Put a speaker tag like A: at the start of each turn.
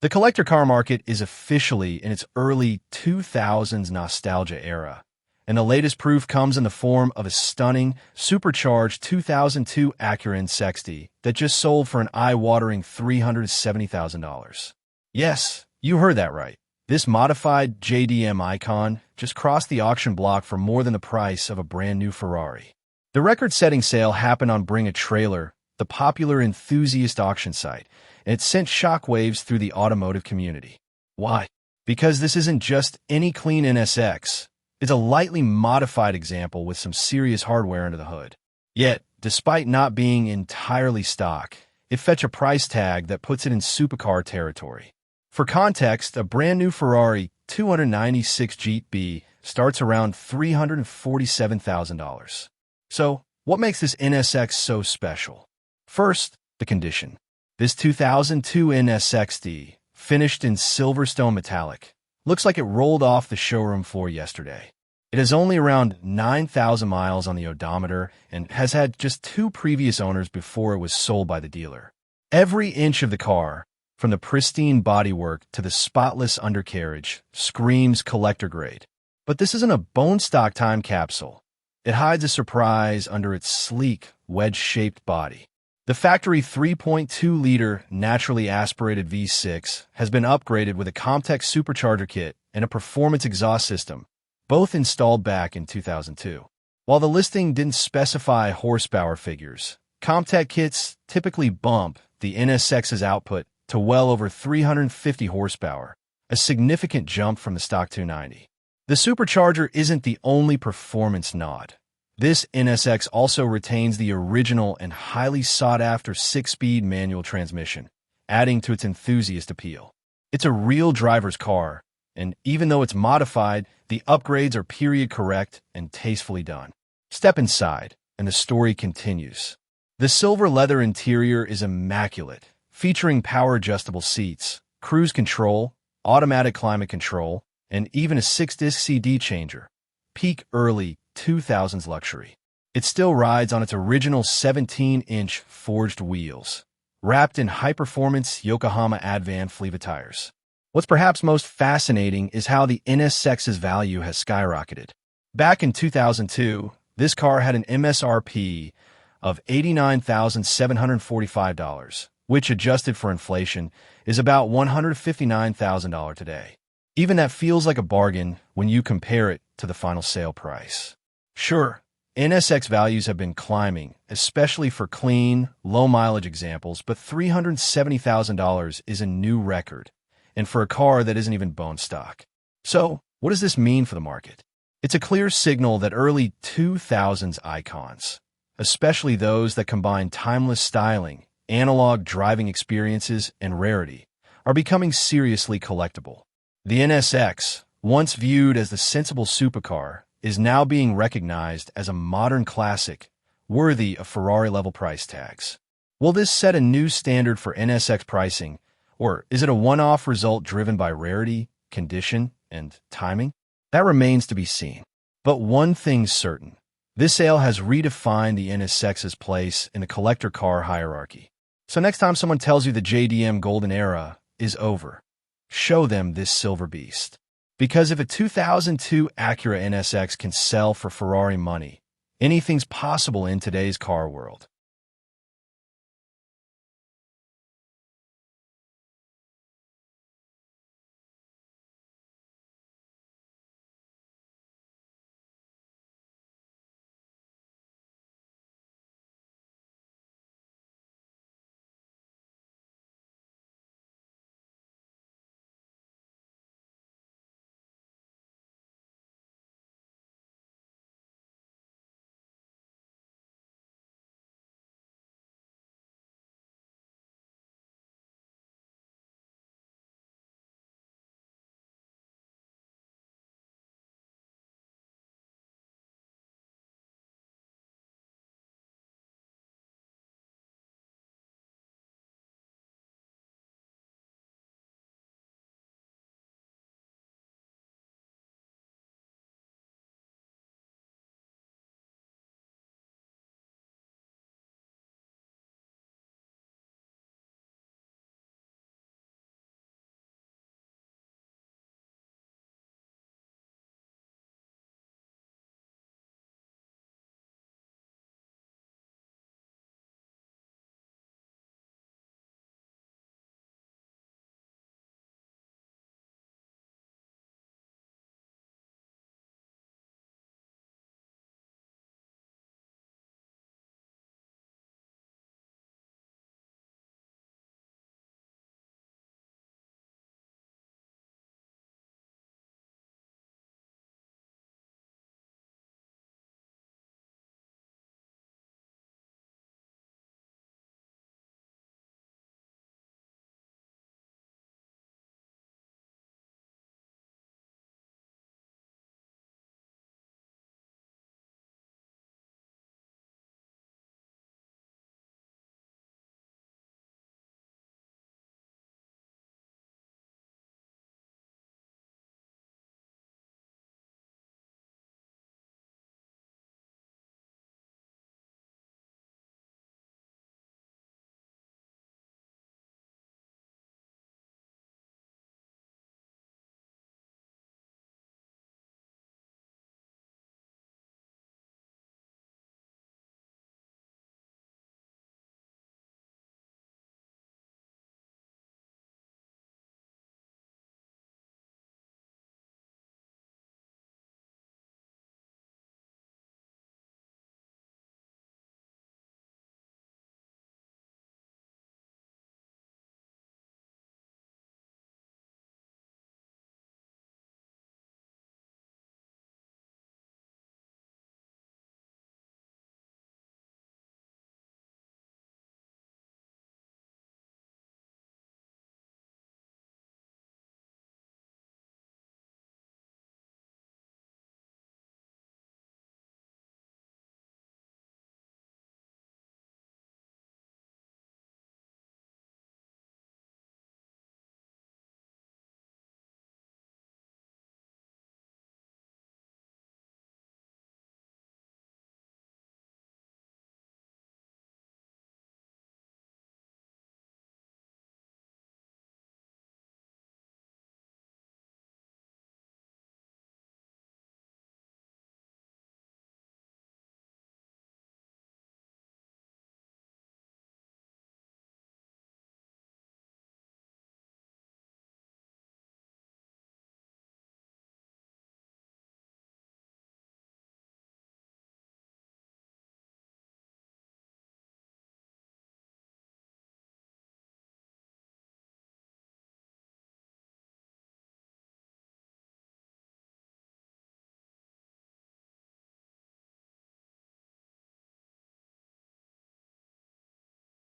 A: The collector car market is officially in its early 2000s nostalgia era, and the latest proof comes in the form of a stunning, supercharged 2002 Acura NSX-T that just sold for an eye-watering $370,000. Yes, you heard that right. This modified JDM icon just crossed the auction block for more than the price of a brand-new Ferrari. The record-setting sale happened on Bring a Trailer, the popular enthusiast auction site, and it sent shockwaves through the automotive community. Why? Because this isn't just any clean NSX. It's a lightly modified example with some serious hardware under the hood. Yet, despite not being entirely stock, it fetched a price tag that puts it in supercar territory. For context, a brand new Ferrari 296 GT starts around $347,000. So, what makes this NSX so special? First, the condition. This 2002 NSX-T, finished in Silverstone metallic, looks like it rolled off the showroom floor yesterday. It has only around 9,000 miles on the odometer and has had just 2 previous owners before it was sold by the dealer. Every inch of the car, from the pristine bodywork to the spotless undercarriage, screams collector grade. But this isn't a bone-stock time capsule. It hides a surprise under its sleek, wedge-shaped body. The factory 3.2-liter naturally aspirated V6 has been upgraded with a Comtech supercharger kit and a performance exhaust system, both installed back in 2002. While the listing didn't specify horsepower figures, Comtech kits typically bump the NSX's output to well over 350 horsepower, a significant jump from the stock 290. The supercharger isn't the only performance nod. This NSX also retains the original and highly sought-after 6-speed manual transmission, adding to its enthusiast appeal. It's a real driver's car, and even though it's modified, the upgrades are period-correct and tastefully done. Step inside, and the story continues. The silver leather interior is immaculate, featuring power-adjustable seats, cruise control, automatic climate control, and even a 6-disc CD changer. Peak early 2000s luxury. It still rides on its original 17-inch forged wheels, wrapped in high-performance Yokohama Advan Fleeva tires. What's perhaps most fascinating is how the NSX's value has skyrocketed. Back in 2002, this car had an MSRP of $89,745, which, adjusted for inflation, is about $159,000 today. Even that feels like a bargain when you compare it to the final sale price. Sure, NSX values have been climbing, especially for clean, low-mileage examples, but $370,000 is a new record, and for a car that isn't even bone stock. So, what does this mean for the market? It's a clear signal that early 2000s icons, especially those that combine timeless styling, analog driving experiences, and rarity, are becoming seriously collectible. The NSX, once viewed as the sensible supercar, is now being recognized as a modern classic, worthy of Ferrari-level price tags. Will this set a new standard for NSX pricing, or is it a one-off result driven by rarity, condition, and timing? That remains to be seen. But one thing's certain. This sale has redefined the NSX's place in the collector car hierarchy. So next time someone tells you the JDM golden era is over, show them this silver beast. Because if a 2002 Acura NSX can sell for Ferrari money, anything's possible in today's car world.